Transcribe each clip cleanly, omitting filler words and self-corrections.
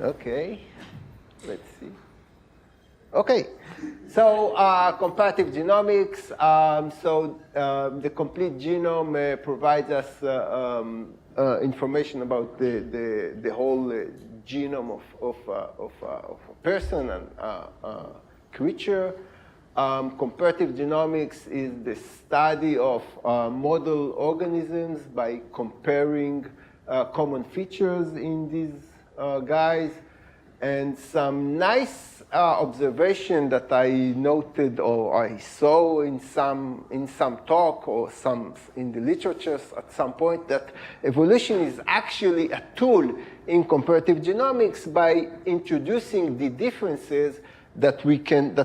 Okay, let's see. Okay, so comparative genomics. The complete genome provides us information about the whole genome of a person and creature. Comparative genomics is the study of model organisms by comparing common features in these guys. And some nice observation that I noted or I saw in some talk or some in the literature at some point, that evolution is actually a tool in comparative genomics by introducing the differences that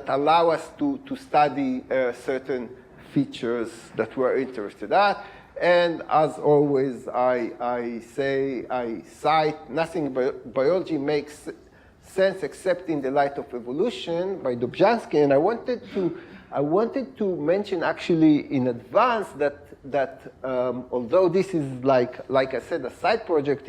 allow us to study certain features that we're interested at. And as always, I cite nothing biology makes sense except in the light of evolution by Dobzhansky. And I wanted to mention actually in advance that although this is like I said, a side project,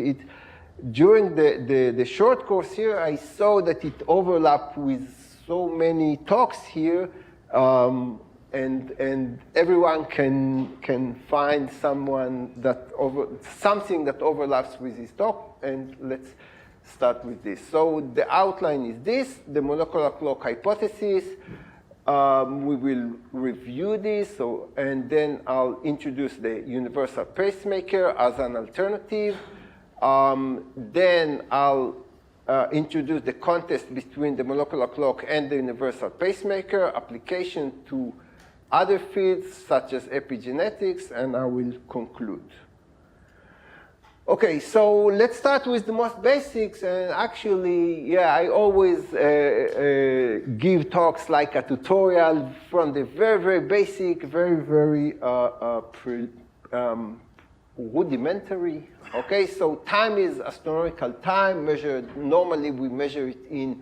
during the short course here, I saw that it overlapped with so many talks here, and everyone can find something that overlaps with his talk. And let's start with this. So the outline is this: the molecular clock hypothesis. We will review this, and then I'll introduce the universal pacemaker as an alternative. Then I'll introduce the contest between the molecular clock and the universal pacemaker, application to other fields such as epigenetics, and I will conclude. Okay, so let's start with the most basics. And actually, yeah, I always give talks like a tutorial from the very, very basic, very, very rudimentary. Okay, so time is astronomical time measured. Normally, we measure it in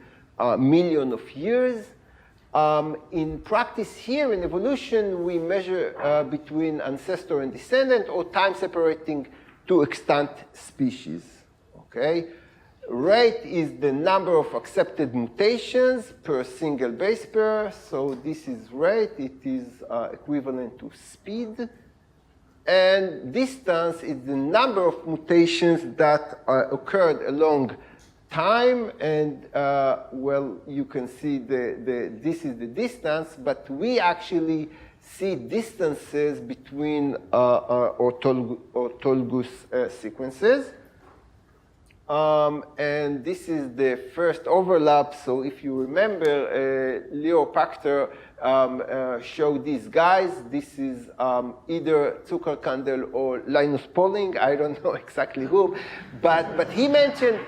millions of years. In practice here in evolution, we measure between ancestor and descendant, or time separating two extant species. Okay, rate is the number of accepted mutations per single base pair. So this is rate. It is equivalent to speed. And distance is the number of mutations that occurred along time. And well, you can see this is the distance, but we actually see distances between orthologous sequences. And this is the first overlap. So if you remember, Leo Pachter showed these guys. This is either Zuckerkandel or Linus Pauling. I don't know exactly who, but he mentioned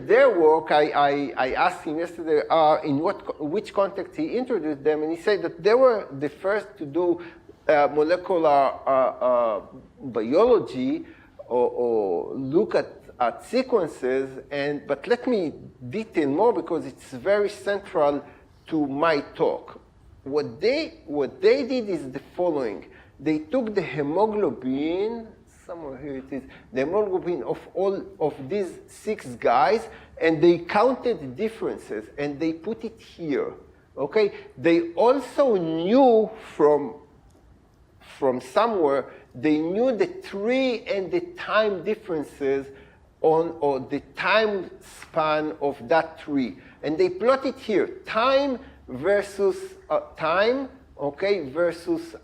their work. I asked him yesterday in which context he introduced them, and he said that they were the first to do molecular biology or look at sequences. But let me detail more because it's very central to my talk. What they did is the following. They took the hemoglobin, somewhere here it is, the hemoglobin of all of these 6 guys, and they counted the differences, and they put it here. Okay? They also knew from somewhere, they knew the tree and the time differences or the time span of that tree. And they plot it here, time versus time, okay, versus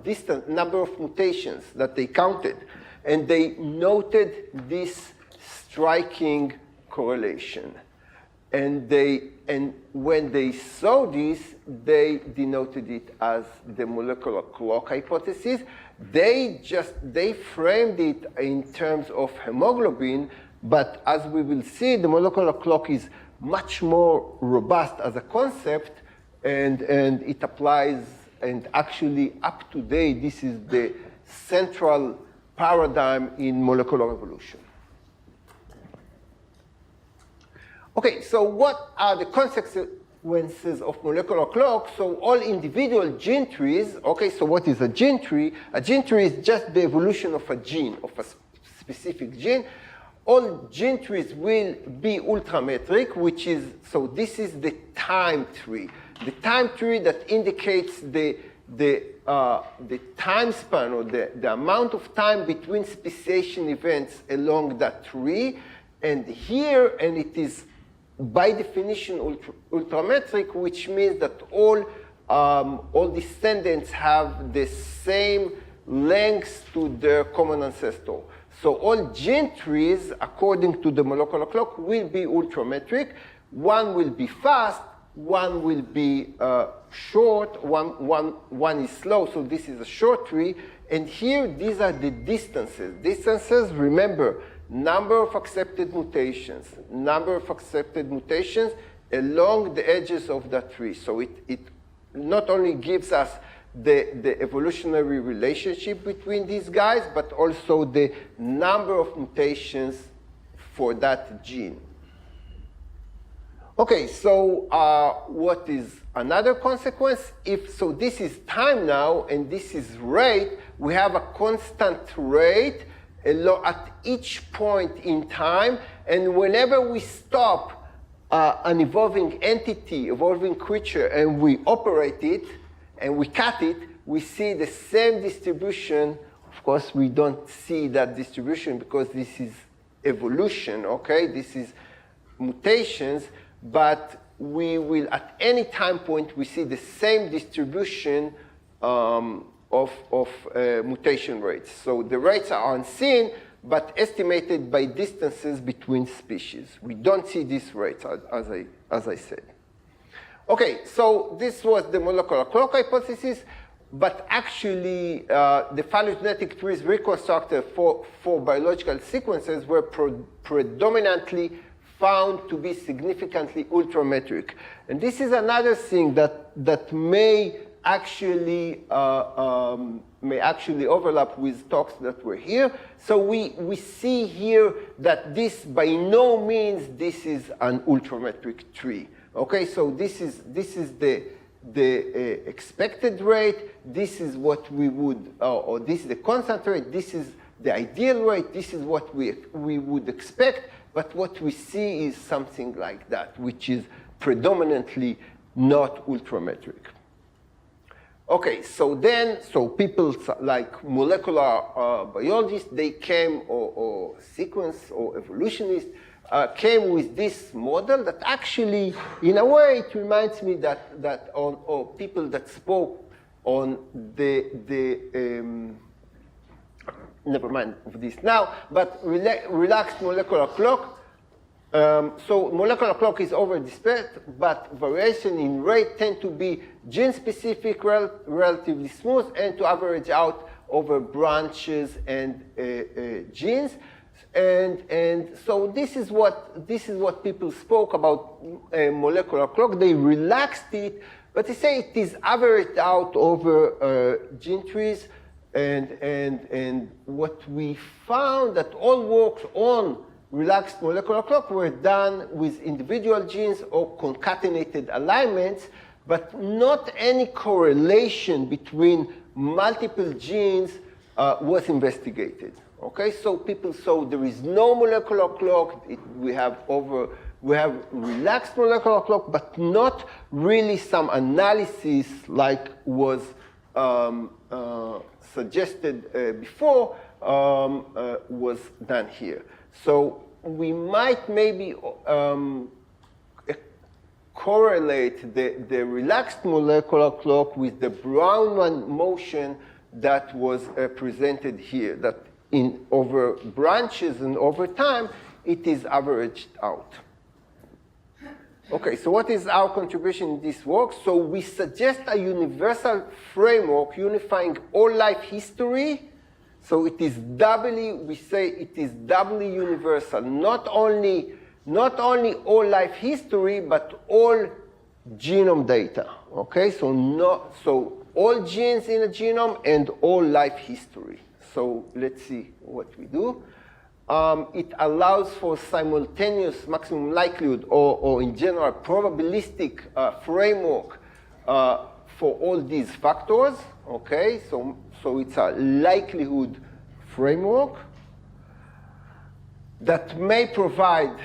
distance, number of mutations that they counted. And they noted this striking correlation. And when they saw this, they denoted it as the molecular clock hypothesis. They framed it in terms of hemoglobin, but as we will see, the molecular clock is much more robust as a concept, and it applies, and actually up to date, this is the central paradigm in molecular evolution. Okay, so what are the consequences of molecular clock? So all individual gene trees, okay, so what is a gene tree? A gene tree is just the evolution of a gene, of a specific gene. all gene trees will be ultrametric, which is, so this is the time tree. The time tree that indicates the time span, or the amount of time between speciation events along that tree. And here, and it is by definition ultrametric, which means that all descendants have the same length to their common ancestor. So all gene trees, according to the molecular clock, will be ultrametric. One will be fast, one will be short, one is slow, so this is a short tree. And here, these are the distances. Distances, remember, number of accepted mutations along the edges of that tree. So it not only gives us the evolutionary relationship between these guys, but also the number of mutations for that gene. Okay, so what is another consequence? So this is time now, and this is rate. We have a constant rate at each point in time, and whenever we stop an evolving entity, evolving creature, and we operate it, and we cut it, we see the same distribution. Of course, we don't see that distribution because this is evolution, okay? This is mutations, but we will, at any time point, we see the same distribution of mutation rates. So the rates are unseen, but estimated by distances between species. We don't see these rates, as I said. Okay, so this was the molecular clock hypothesis, but actually the phylogenetic trees reconstructed for biological sequences were predominantly found to be significantly ultrametric. And this is another thing that may actually overlap with talks that were here. So we see here that this, by no means, this is an ultrametric tree. Okay, so this is the expected rate. This is what we would, or this is the constant rate. This is the ideal rate. This is what we would expect. But what we see is something like that, which is predominantly not ultrametric. Okay, so people like molecular biologists, they came, or sequence or evolutionists, came with this model that actually, in a way, it reminds me that or people that spoke on never mind of this now, but relaxed molecular clock. So molecular clock is over-dispersed, but variation in rate tend to be gene-specific, relatively smooth, and to average out over branches and genes. And so this is what people spoke about molecular clock. They relaxed it, but they say it is averaged out over gene trees. And what we found that all works on relaxed molecular clock were done with individual genes or concatenated alignments, but not any correlation between multiple genes was investigated. Okay, so people saw there is no molecular clock. We have relaxed molecular clock, but not really some analysis like was suggested before was done here. So we might maybe correlate the relaxed molecular clock with the Brown motion that was presented here, that over branches and over time, it is averaged out. Okay, so what is our contribution in this work? So we suggest a universal framework unifying all life history. So it is doubly, we say it is doubly universal. Not only all life history, but all genome data. Okay, so all genes in a genome and all life history. So let's see what we do. It allows for simultaneous maximum likelihood, or in general, probabilistic framework for all these factors. Okay, so it's a likelihood framework. that may provide,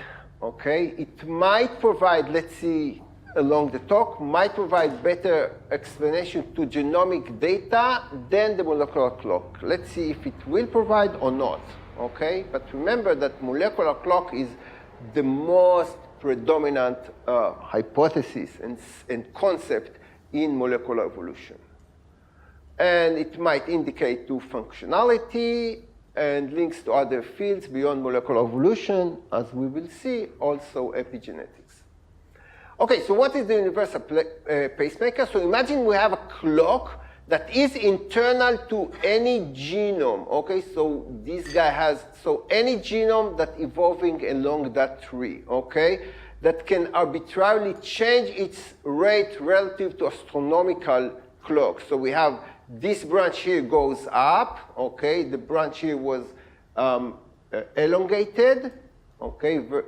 okay, it might provide, let's see, along the talk, might provide better explanation to genomic data than the molecular clock. Let's see if it will provide or not, okay? But remember that molecular clock is the most predominant hypothesis and concept in molecular evolution. And it might indicate to functionality and links to other fields beyond molecular evolution, as we will see, also epigenetics. Okay, so what is the universal pacemaker? So imagine we have a clock that is internal to any genome. Okay, so this guy has, so any genome that evolving along that tree, okay, that can arbitrarily change its rate relative to astronomical clock. So we have this branch here goes up, okay, the branch here was elongated, okay, with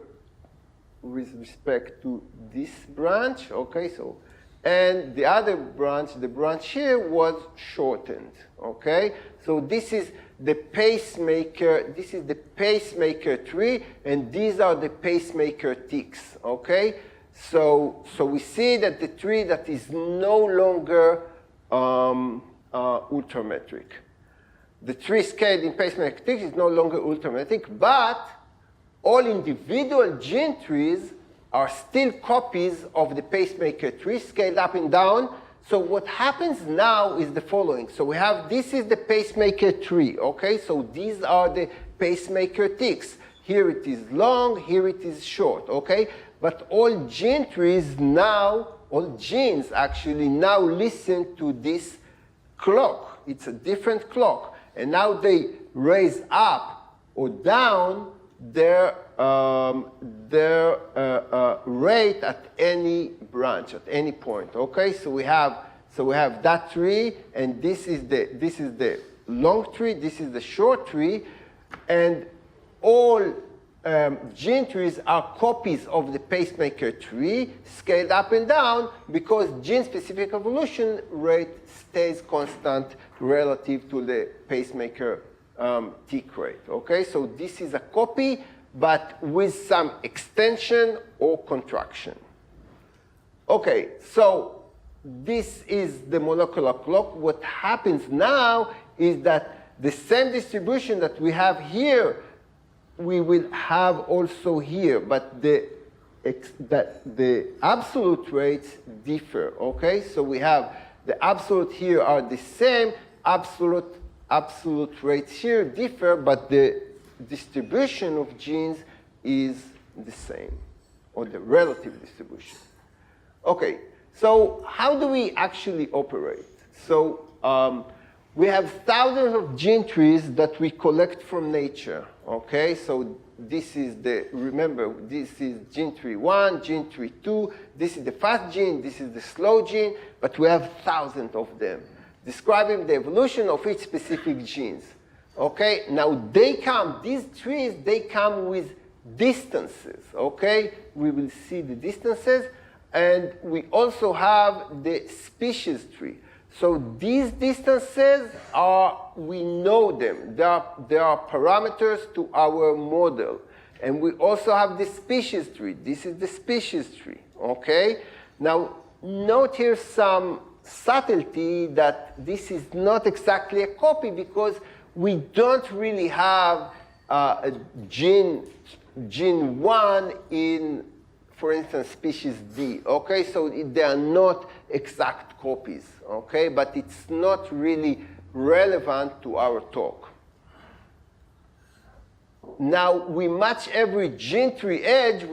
respect to this branch, okay, so, and the other branch, the branch here was shortened, okay? So this is the pacemaker, this is the pacemaker tree, and these are the pacemaker ticks, okay? So we see that the tree that is no longer ultrametric. The tree scaled in pacemaker ticks is no longer ultrametric, but all individual gene trees are still copies of the pacemaker tree scaled up and down. So what happens now is the following. So we have, this is the pacemaker tree, okay? So these are the pacemaker ticks. Here it is long, here it is short, okay? But all gene trees now, all genes actually now listen to this clock. It's a different clock. And now they raise up or down their rate at any branch, at any point. Okay, so we have that tree, and this is the long tree, this is the short tree, and all gene trees are copies of the pacemaker tree, scaled up and down, because gene-specific evolution rate stays constant relative to the pacemaker tick rate. Okay, so this is a copy, but with some extension or contraction. Okay, so this is the molecular clock. What happens now is that the same distribution that we have here, we will have also here, but the absolute rates differ. Okay, so we have the absolute here are the same, absolute rates here differ, but the distribution of genes is the same, or the relative distribution. Okay, so how do we actually operate? So we have thousands of gene trees that we collect from nature. Okay, so this is the, remember, this is gene tree 1, gene tree 2, this is the fast gene, this is the slow gene, but we have thousands of them, describing the evolution of each specific genes. Okay, now they come, these trees, they come with distances, okay? We will see the distances, and we also have the species tree. So these distances are, we know them. They are parameters to our model. And we also have the species tree. This is the species tree, okay? Now, note here some subtlety that this is not exactly a copy, because we don't really have a gene 1 in, for instance, species D, okay? So they are not exact copies, okay? But it's not really relevant to our talk. Now, we match every gene tree edge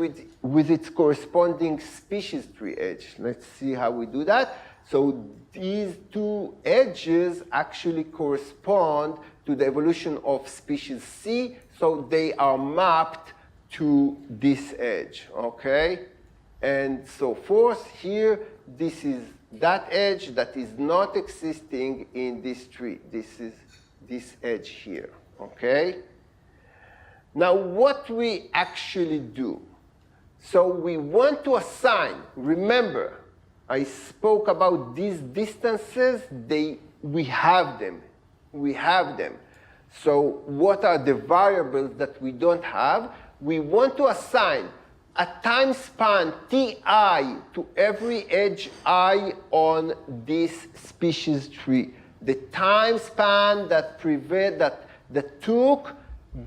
with its corresponding species tree edge. Let's see how we do that. So these two edges actually correspond to the evolution of species C, so they are mapped to this edge, okay? And so forth. Here, this is that edge that is not existing in this tree. This is this edge here, okay? Now, what we actually do. So we want to assign, remember, I spoke about these distances, we have them. We have them. So what are the variables that we don't have? We want to assign a time span ti to every edge I on this species tree. The time span that took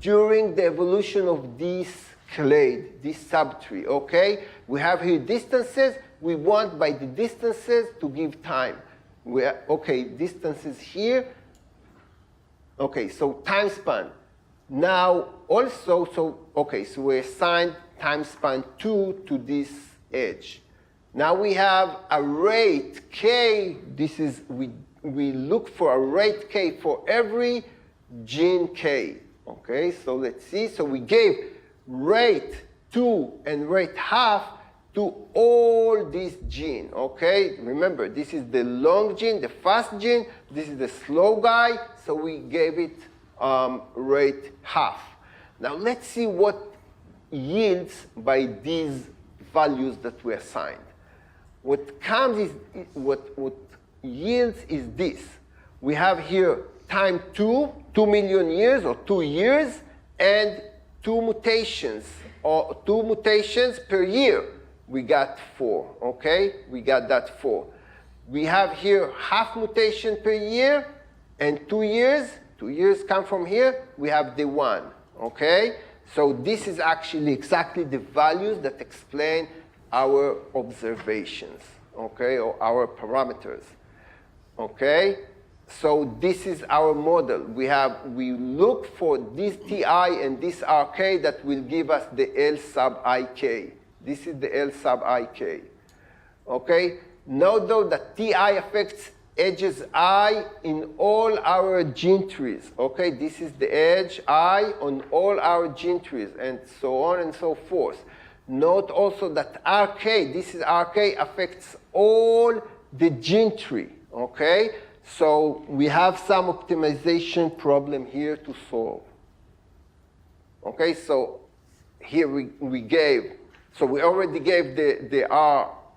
during the evolution of this clade, this subtree, okay? We have here distances. We want by the distances to give time. Okay, distances here. Okay, so time span. Now also, so we assigned time span 2 to this edge. Now we have a rate k. This is, we look for a rate k for every gene k. Okay, so let's see. So we gave rate 2 and rate half to all these genes, okay? Remember, this is the long gene, the fast gene. This is the slow guy, so we gave it rate half. Now let's see what yields by these values that we assigned. What comes is, what yields is this. We have here time 2 million years or 2 years, and 2 mutations, or 2 mutations per year. We got 4, okay? We got that 4. We have here half mutation per year and 2 years. 2 years come from here. We have the 1, okay? So this is actually exactly the values that explain our observations, okay, or our parameters, okay? So this is our model. We look for this Ti and this Rk that will give us the L sub Ik. This is the L sub Ik. Okay? Note though that Ti affects edges I in all our gene trees. Okay? This is the edge I on all our gene trees, and so on and so forth. Note also that Rk, this is Rk, affects all the gene tree. Okay? So we have some optimization problem here to solve. Okay? So here we gave. So we already gave the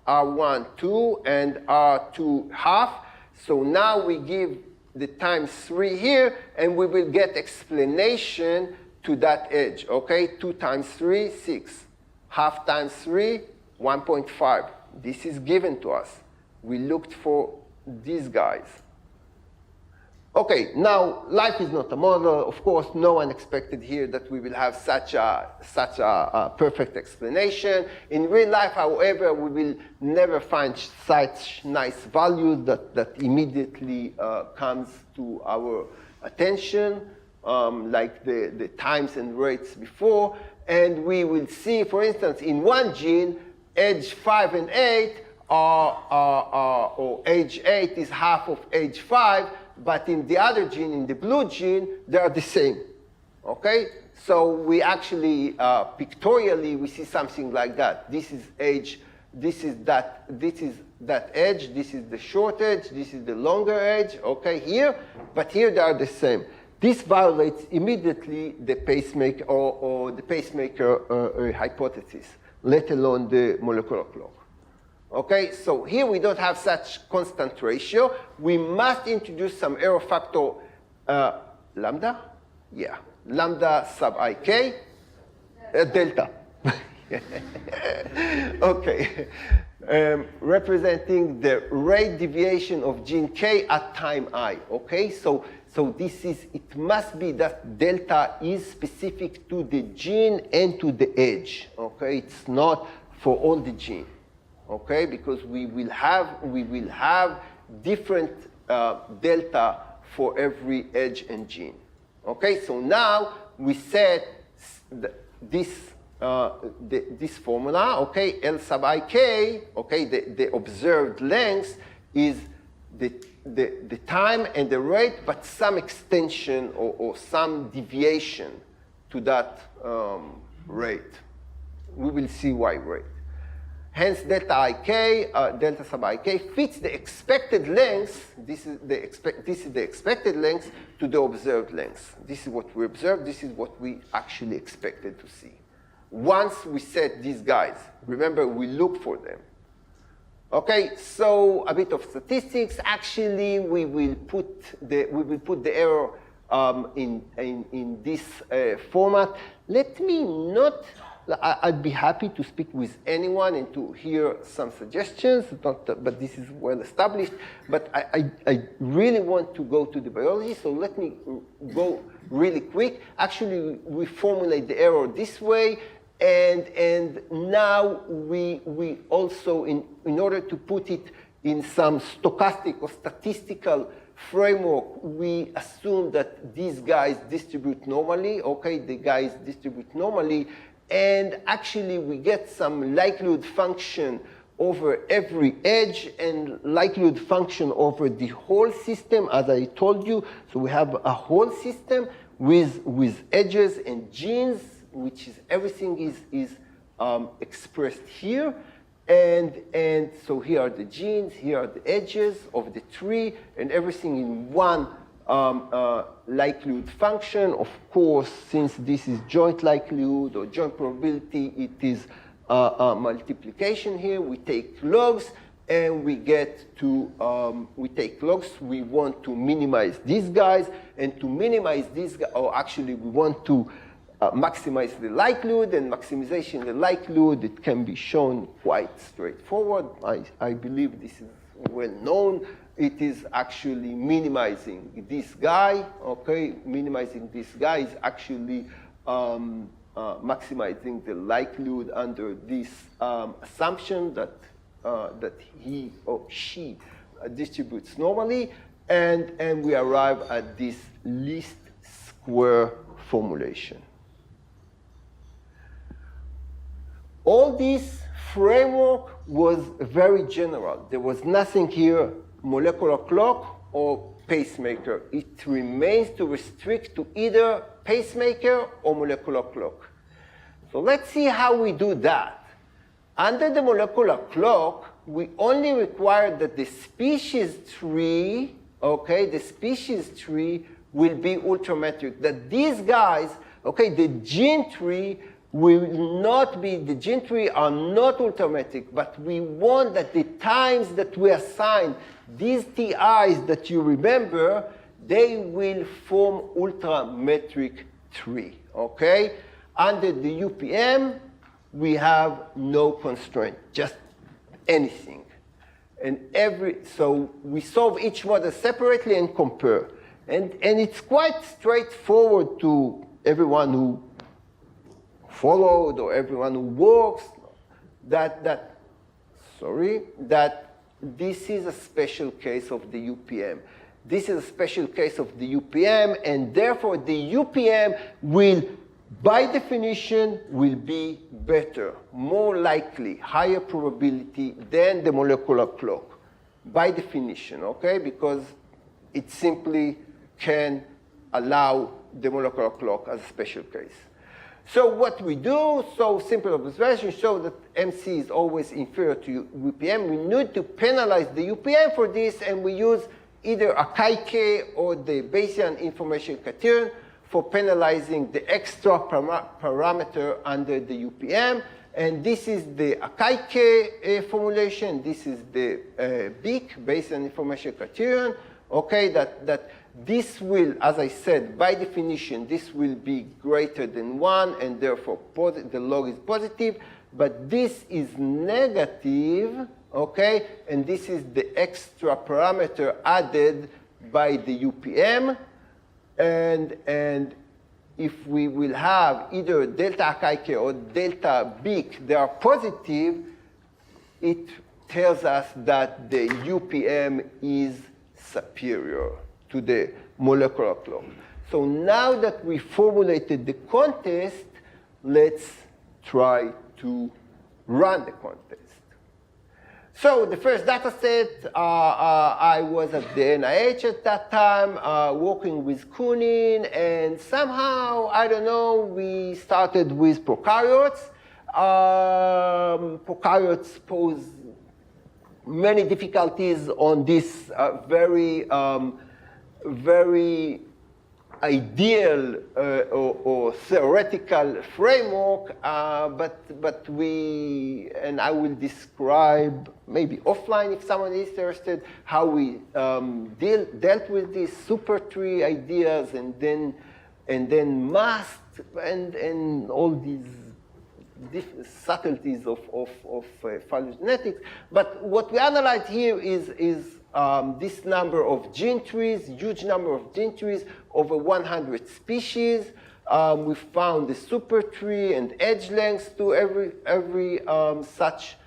R1 2 and R2 half. So now we give the times 3 here, and we will get explanation to that edge. Okay, 2 times 3, 6. Half times 3, 1.5. This is given to us. We looked for these guys. Okay, now life is not a model. Of course, no one expected here that we will have such a perfect explanation. In real life, however, we will never find such nice values that immediately comes to our attention, like the times and rates before. And we will see, for instance, in one gene, age 5 and 8 or age 8 is half of age 5. But in the other gene, in the blue gene, they are the same, okay? So we actually, pictorially, we see something like that. This is age, this is that edge, this is the short edge, this is the longer edge, okay, here. But here they are the same. This violates immediately the pacemaker or the pacemaker hypothesis, let alone the molecular clock. Okay, so here we don't have such constant ratio. We must introduce some error factor, lambda? Yeah, lambda sub Ik, delta. Okay, representing the rate deviation of gene K at time I. Okay, so this is, it must be that delta is specific to the gene and to the edge. Okay, it's not for all the gene. Okay, because we will have different delta for every edge and gene. Okay, so now we set this formula. Okay, L sub Ik. Okay, the observed length is the time and the rate, but some extension or some deviation to that rate. We will see why rate. Hence, delta Ik, delta sub Ik fits the expected length. This is the expected length to the observed length. This is what we observed. This is what we actually expected to see. Once we set these guys, remember we look for them. Okay, so a bit of statistics. Actually, we will put the error in this format. Let me not, I'd be happy to speak with anyone and to hear some suggestions, but this is well established. But I really want to go to the biology, so let me go really quick. Actually, we formulate the error this way, and now we also, in order to put it in some stochastic or statistical framework, we assume that these guys distribute normally. Okay, the guys distribute normally, and actually we get some likelihood function over every edge and likelihood function over the whole system, as I told you. So we have a whole system with edges and genes, which is everything is expressed here. And so here are the genes, here are the edges of the tree, and everything in one likelihood function. Of course, since this is joint likelihood or joint probability, it is multiplication here. We take logs, and we get to, we take logs. We want to minimize these guys, and to minimize these guys, or actually we want to maximize the likelihood, and maximization the likelihood, it can be shown quite straightforward. I believe this is well known. It is actually minimizing this guy, okay? Minimizing this guy is actually maximizing the likelihood under this assumption that, that he or she distributes normally, and we arrive at this least square formulation. All this framework was very general. There was nothing here, molecular clock or pacemaker. It remains to restrict to either pacemaker or molecular clock. So let's see how we do that. Under the molecular clock, we only require that the species tree, okay, the species tree will be ultrametric. That these guys, okay, the gene tree will not be, the gene tree are not ultrametric, but we want that the times that we assign these TIs that you remember, they will form ultrametric tree, okay? Under the UPM, we have no constraint, just anything. And so we solve each model separately and compare. And it's quite straightforward to everyone who followed or everyone who works that this is a special case of the UPM. This is a special case of the UPM, and therefore the UPM will, by definition, will be better, more likely, higher probability than the molecular clock, by definition, okay? Because it simply can allow the molecular clock as a special case. So what we do, so simple observation shows that MC is always inferior to UPM. We need to penalize the UPM for this, and we use either a chi-k or the Bayesian information criterion for penalizing the extra parameter under the UPM. And this is the chi-k formulation. This is the BIC, Bayesian information criterion. Okay, that this will, as I said, by definition, this will be greater than 1, and therefore the log is positive. But this is negative, okay? And this is the extra parameter added by the UPM. And if we will have either delta chi-k or delta BIC, they are positive, it tells us that the UPM is superior to the molecular clock. So now that we formulated the contest, let's try to run the contest. So the first data set, I was at the NIH at that time, working with Kunin, and somehow, I don't know, we started with prokaryotes. Prokaryotes pose many difficulties on this very ideal or theoretical framework, but we, and I will describe maybe offline if someone is interested, how we dealt with these super tree ideas and then must and all these subtleties of phylogenetics. But what we analyze here is this number of gene trees, huge number of gene trees, over 100 species. We found the super tree and edge lengths to every such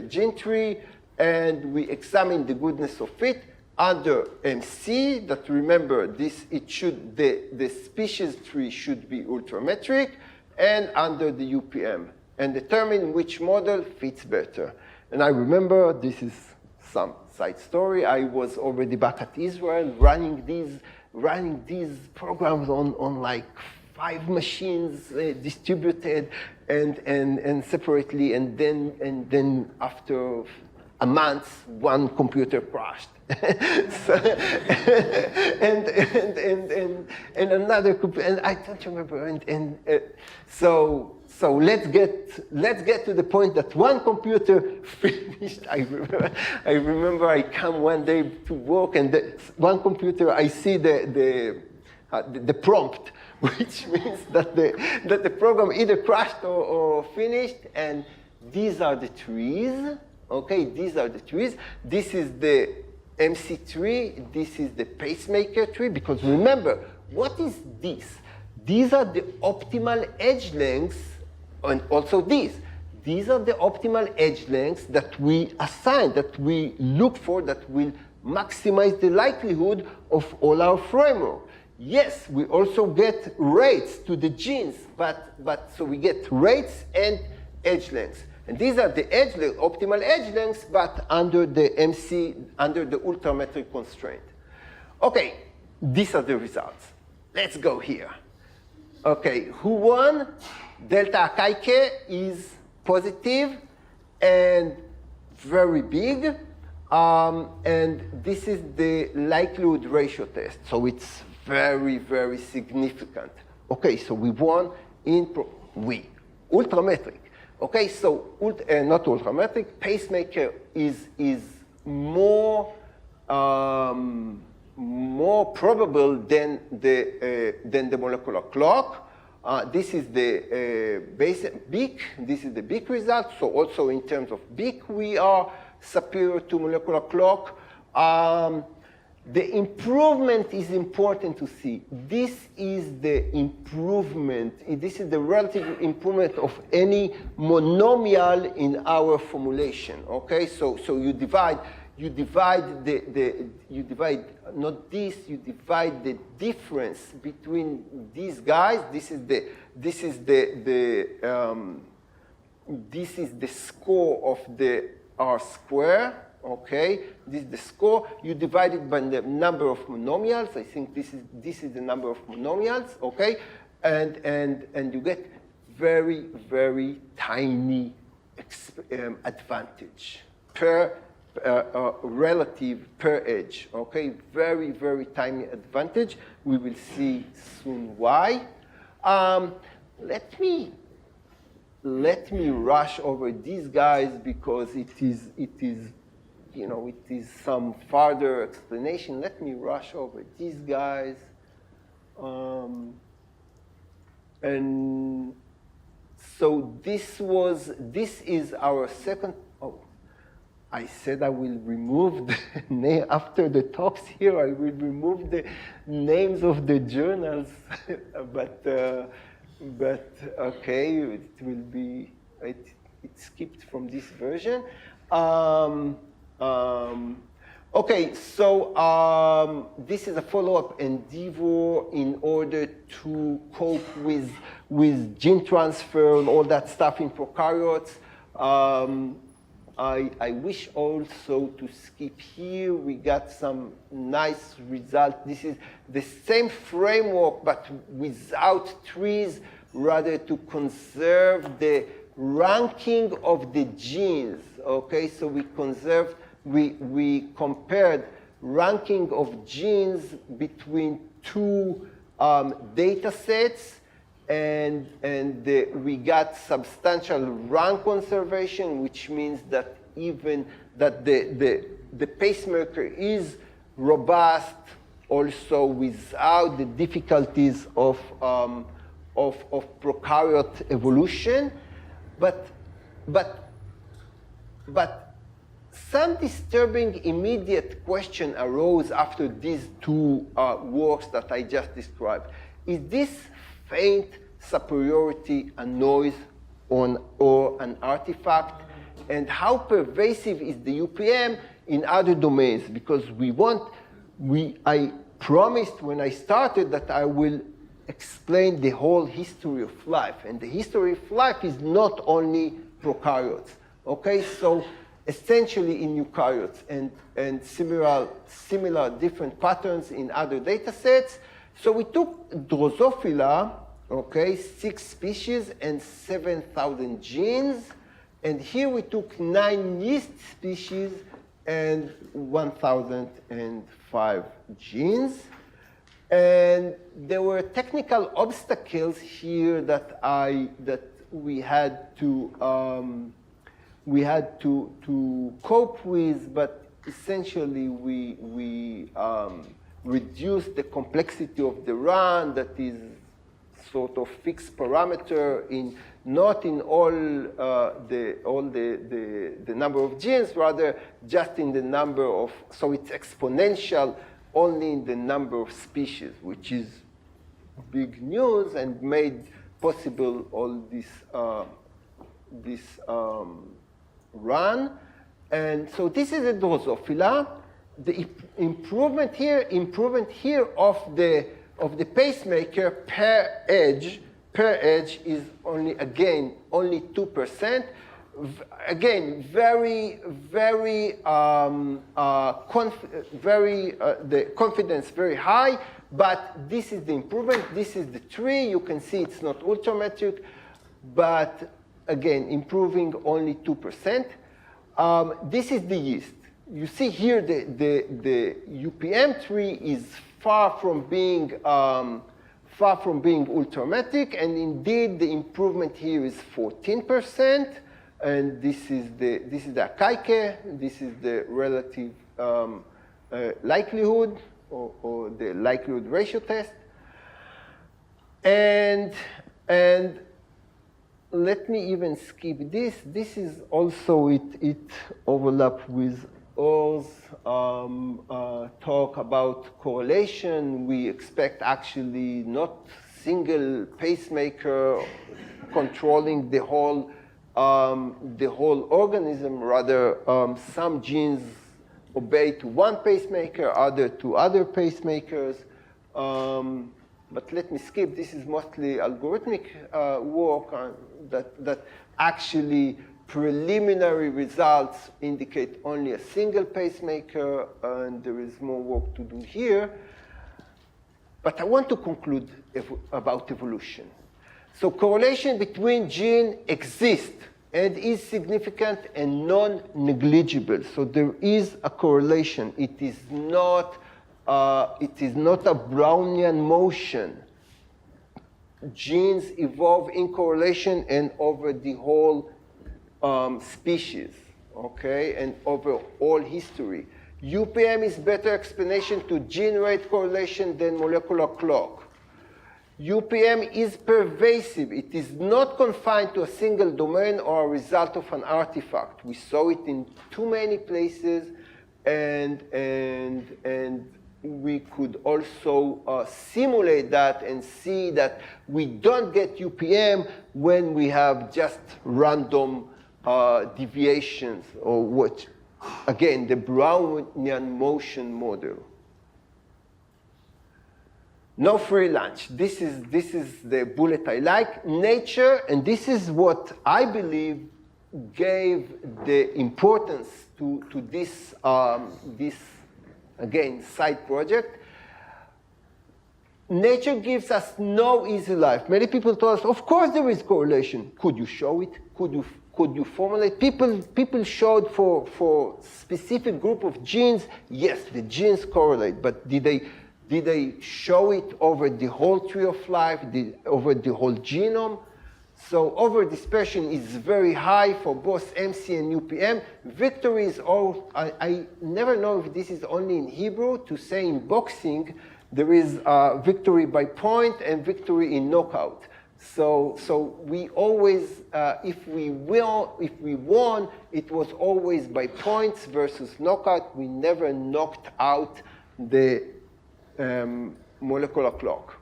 gene tree, and we examined the goodness of it under MC. That, remember, the species tree should be ultrametric, and under the UPM, and determine which model fits better. And I remember, this is some side story, I was already back at Israel running these programs on like 5 machines distributed and separately, and then after a month, one computer crashed. So, and another computer, and I don't remember, so let's get to the point that one computer finished. I remember I come one day to work, and one computer, I see the prompt, which means that the program either crashed or finished. And these are the trees. Okay, these are the trees. This is the MC tree. This is the Pacemaker tree. Because remember, what is this? These are the optimal edge lengths, and also these. These are the optimal edge lengths that we assign, that we look for, that will maximize the likelihood of all our framework. Yes, we also get rates to the genes, but so we get rates and edge lengths. And these are the edge lengths, optimal edge lengths, but under the MC, under the ultrametric constraint. Okay, these are the results. Let's go here. Okay, who won? Delta Akaike is positive and very big. And this is the likelihood ratio test. So it's very, very significant. Okay, so we won ultrametric. Okay, so not ultrametric. Pacemaker is more probable than the molecular clock. This is the BIC. This is the BIC result. So also in terms of BIC, we are superior to molecular clock. The improvement is important to see. This is the improvement. This is the relative improvement of any monomial in our formulation. Okay, so you divide not this. You divide the difference between these guys. This is the score of the R square. Okay, this is the score. You divide it by the number of monomials. I think this is the number of monomials. Okay, and you get very, very tiny advantage per relative per edge. Okay, very, very tiny advantage. We will see soon why. Let me rush over these guys because it is some further explanation. Let me rush over these guys. And so this is our second. Oh, I said I will remove the name after the talks here. I will remove the names of the journals, but okay, it will be. It skipped from this version. Okay, so this is a follow-up endeavor in order to cope with gene transfer and all that stuff in prokaryotes. I wish also to skip here. We got some nice results. This is the same framework, but without trees, rather to conserve the ranking of the genes. Okay, so we compared ranking of genes between two data sets, and we got substantial rank conservation, which means that even that the pacemaker is robust also without the difficulties of prokaryote evolution, but some disturbing immediate question arose after these two works that I just described. Is this faint superiority a noise or an artifact? And how pervasive is the UPM in other domains? Because I promised when I started that I will explain the whole history of life. And the history of life is not only prokaryotes. Okay, so essentially in eukaryotes and similar different patterns in other data sets. So we took Drosophila, okay, 6 species and 7,000 genes. And here we took 9 yeast species and 1,005 genes. And there were technical obstacles here that we had to cope with, but essentially we reduced the complexity of the run that is sort of fixed parameter not in all the number of genes, rather just in the number of, so it's exponential only in the number of species, which is big news and made possible all this run. And so this is a Drosophila. The improvement here of the pacemaker per edge is only 2%. Again, the confidence very high, but this is the improvement. This is the tree. You can see it's not ultrametric, but again, improving only 2%. This is the yeast. You see here the UPM tree is far from being ultrametric, and indeed the improvement here is 14%. And this is the Akaike. This is the relative likelihood or the likelihood ratio test. And let me even skip this. This is also, it overlaps with Or's talk about correlation. We expect actually not single pacemaker controlling the whole organism, rather some genes obey to one pacemaker, other to other pacemakers. But let me skip. This is mostly algorithmic work that actually preliminary results indicate only a single pacemaker, and there is more work to do here. But I want to conclude about evolution. So correlation between genes exists and is significant and non-negligible. So there is a correlation. It is not a Brownian motion. Genes evolve in correlation and over the whole species, okay, and over all history. UPM is better explanation to gene rate correlation than molecular clock. UPM is pervasive. It is not confined to a single domain or a result of an artifact. We saw it in too many places, and we could also simulate that and see that we don't get UPM when we have just random deviations, or what, again, the Brownian motion model. No free lunch. This is the bullet I like. Nature, and this is what I believe gave the importance to this, again, side project. nature gives us no easy life. Many people told us, of course there is correlation. Could you show it? Could you formulate? People showed for specific group of genes, yes, the genes correlate, but did they show it over the whole tree of life, over the whole genome? So overdispersion is very high for both MC and UPM. Victory is all, I never know if this is only in Hebrew, to say in boxing, there is victory by point and victory in knockout. So we always, if we won, it was always by points versus knockout. We never knocked out the molecular clock.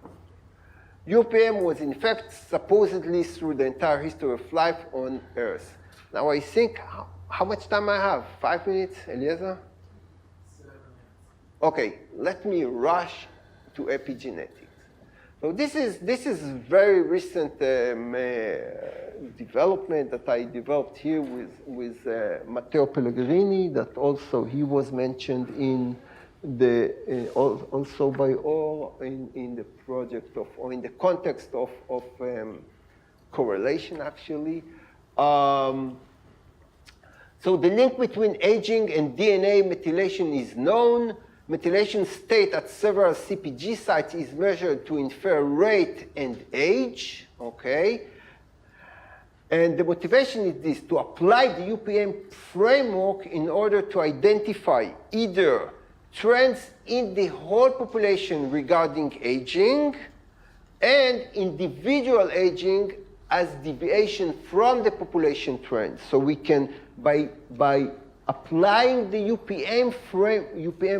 UPM was in fact supposedly through the entire history of life on Earth. Now I think, how much time I have? 5 minutes, Eliezer? 7 minutes. Okay, let me rush to epigenetics. So this is very recent development that I developed here with Matteo Pellegrini, that also he was mentioned in the also by all in the project of, or in the context of correlation actually. So the link between aging and DNA methylation is known. Methylation state at several CpG sites is measured to infer rate and age, okay? And the motivation is this, to apply the UPM framework in order to identify either trends in the whole population regarding aging and individual aging as deviation from the population trend. So we can, by applying the UPM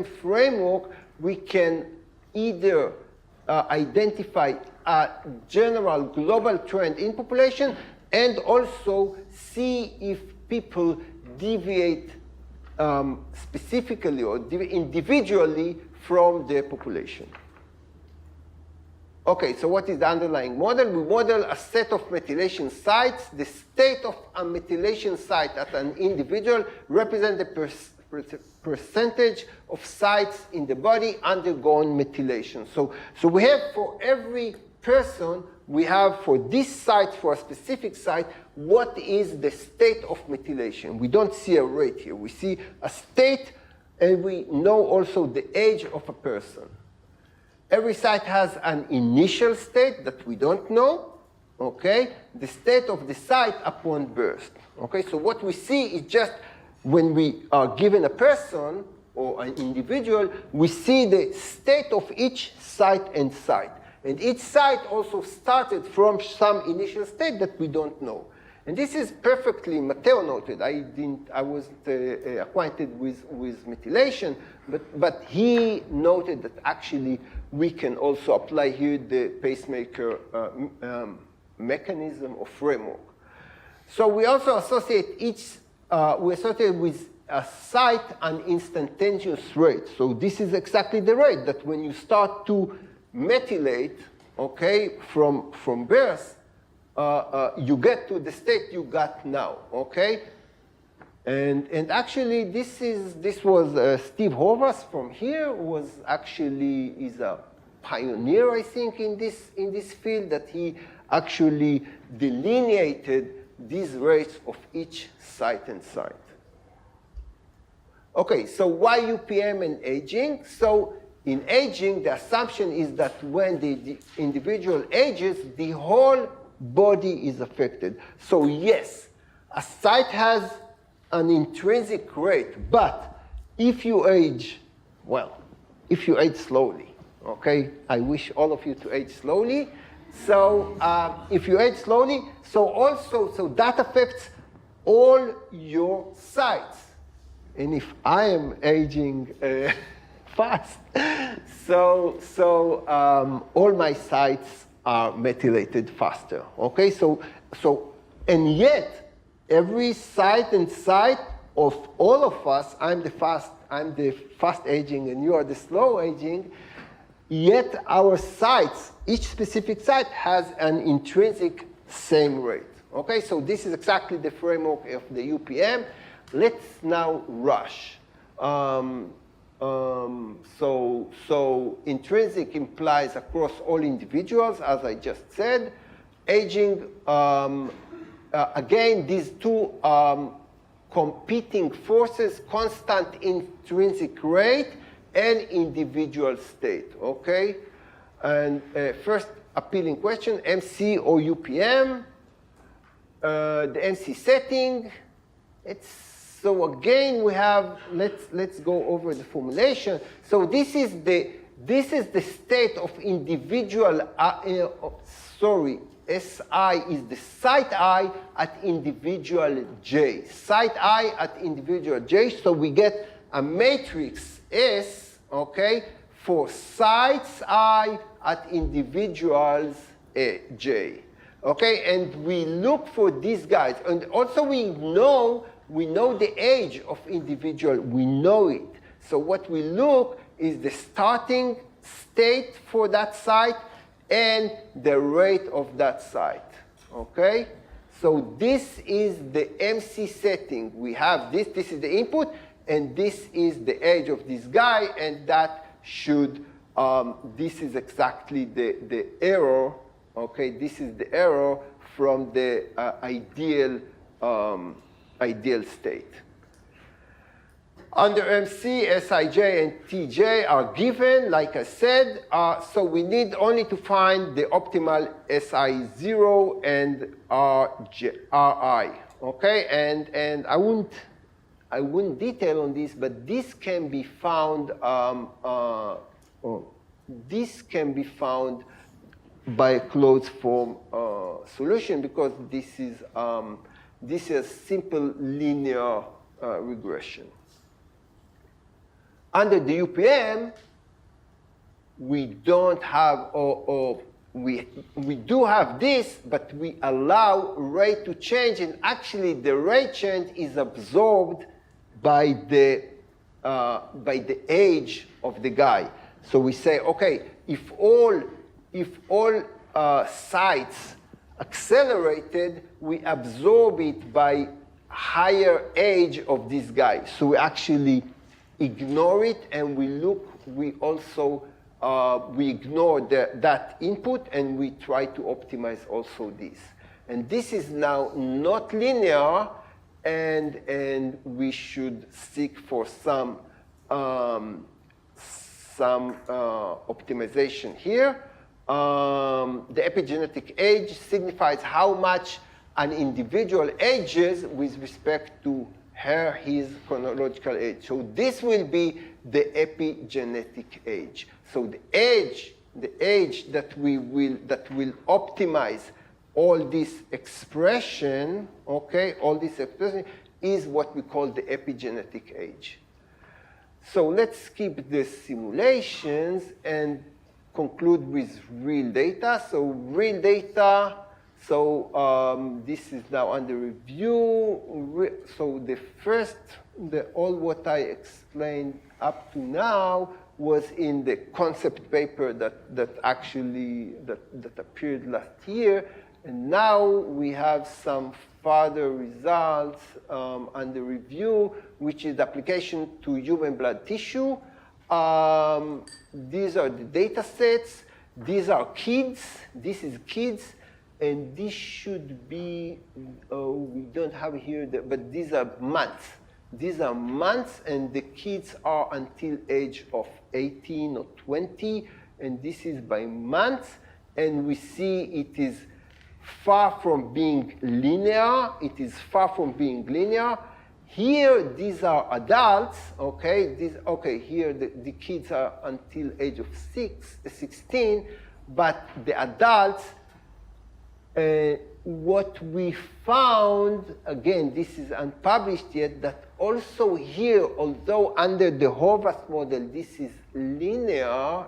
framework, we can either identify a general global trend in population and also see if people deviate specifically or individually from the population. Okay, so what is the underlying model? We model a set of methylation sites. The state of a methylation site at an individual represents the percentage of sites in the body undergoing methylation. So we have for every person, we have for this site, for a specific site, what is the state of methylation. We don't see a rate here. We see a state, and we know also the age of a person. Every site has an initial state that we don't know, okay? The state of the site upon birth, okay? So what we see is just when we are given a person or an individual, we see the state of each site and site. And each site also started from some initial state that we don't know. And this is perfectly Matteo noted. I wasn't acquainted with methylation, but he noted that actually we can also apply here the pacemaker mechanism or framework. So we also associate we associate with a site an instantaneous rate. So this is exactly the rate that when you start to methylate, okay, from birth, you get to the state you got now, okay? And actually, this was Steve Horvath from here, was actually is a pioneer, I think, in this field, that he actually delineated these rates of each site and site. Okay, so why UPM and aging? So in aging, the assumption is that when the individual ages, the whole body is affected. So yes, a site has an intrinsic rate, but if you age, well, if you age slowly, okay? I wish all of you to age slowly. So if you age slowly, so that affects all your sites. And if I am aging fast, all my sites are methylated faster, okay? And yet, every site and site of all of us, I'm the fast aging and you are the slow aging, yet our sites, each specific site has an intrinsic same rate, okay? So this is exactly the framework of the UPM. Let's now rush. So So intrinsic implies across all individuals, as I just said. Aging, again, these two competing forces, constant intrinsic rate and individual state, okay? And first appealing question, MC or UPM? The MC setting, so again we have, let's go over the formulation. So this is the state of individual, SI is the site I at individual J. Site I at individual J, so we get a matrix S, okay, for sites I at individuals J. Okay, and we look for these guys. And also we know the age of individual, we know it. So what we look is the starting state for that site and the rate of that site, okay? So this is the MC setting. We have this is the input, and this is the age of this guy, and that should, this is exactly the error, okay? This is the error from the ideal state. Under MC, Sij and Tj are given, like I said, so we need only to find the optimal Si0 and Ri, okay? And I wouldn't detail on this, but this can be found, by a closed form solution, because this is simple linear regression. Under the UPM, we don't have, we do have this, but we allow rate to change, and actually the rate change is absorbed by the age of the guy. So we say, okay, if all sites accelerated, we absorb it by higher age of this guy. So we actually ignore it, and we also ignore that input, and we try to optimize also this. And this is now not linear, and we should seek for some optimization here. The epigenetic age signifies how much an individual ages with respect to his chronological age. So this will be the epigenetic age. So the age that will optimize all this expression, okay, all this expression is what we call the epigenetic age. So let's skip the simulations and conclude with real data. So real data, so this is now under review. So all what I explained up to now was in the concept paper that appeared last year. And now we have some further results under review, which is application to human blood tissue. These are the data sets. These are kids. This is kids. And this should be, we don't have here, but these are months. These are months, and the kids are until age of 18 or 20. And this is by months. And we see it is far from being linear. It is far from being linear. Here, these are adults, okay? Here the kids are until age of 16, but the adults, what we found, again, this is unpublished yet, that also here, although under the Horvath model, this is linear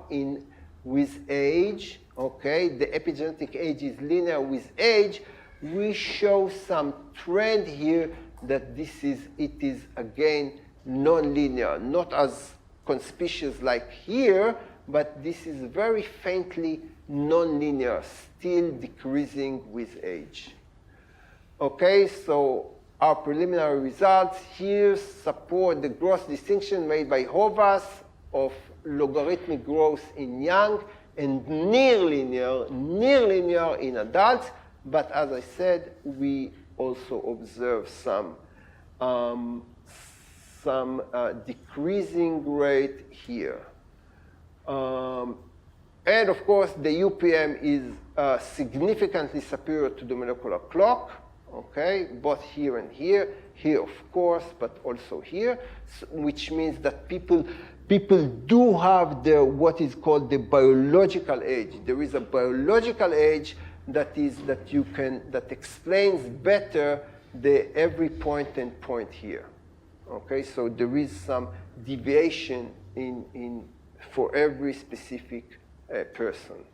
with age, okay? The epigenetic age is linear with age. We show some trend here that it is again non-linear, not as conspicuous like here, but this is very faintly non-linear, still decreasing with age. Okay, so our preliminary results here support the gross distinction made by Horvath of logarithmic growth in young and near linear in adults. But as I said, we also observe some decreasing rate here. And of course, the UPM is significantly superior to the molecular clock, okay, both here and here, of course, but also here, which means that people do have what is called the biological age. There is a biological age that explains better the every point and point here. Okay, so there is some deviation for every specific person.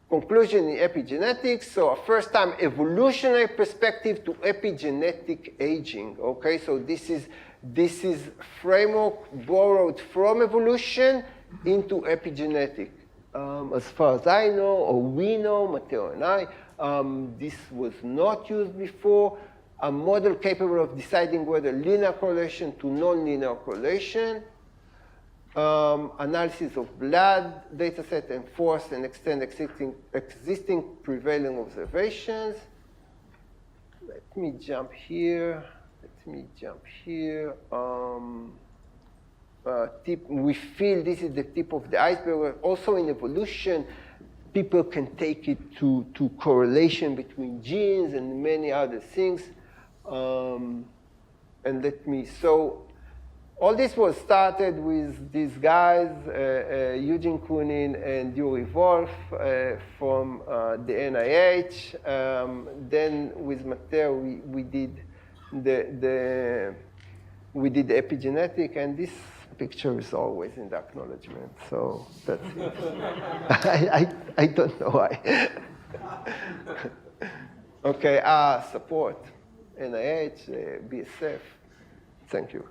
Conclusion in epigenetics, so a first-time evolutionary perspective to epigenetic aging. Okay, so this is framework borrowed from evolution into epigenetic. As far as I know, or we know, Matteo and I, this was not used before. A model capable of deciding whether linear correlation to non-linear correlation. Analysis of blood data set, enforce and extend existing prevailing observations. Let me jump here. We feel this is the tip of the iceberg. Also in evolution, people can take it to correlation between genes and many other things. So all this was started with these guys, Eugene Koonin and Yuri Wolf from the NIH. Then with Matteo, we did the epigenetic, and this picture is always in the acknowledgement. So that's it. I don't know why. Okay, support, NIH, BSF. Thank you.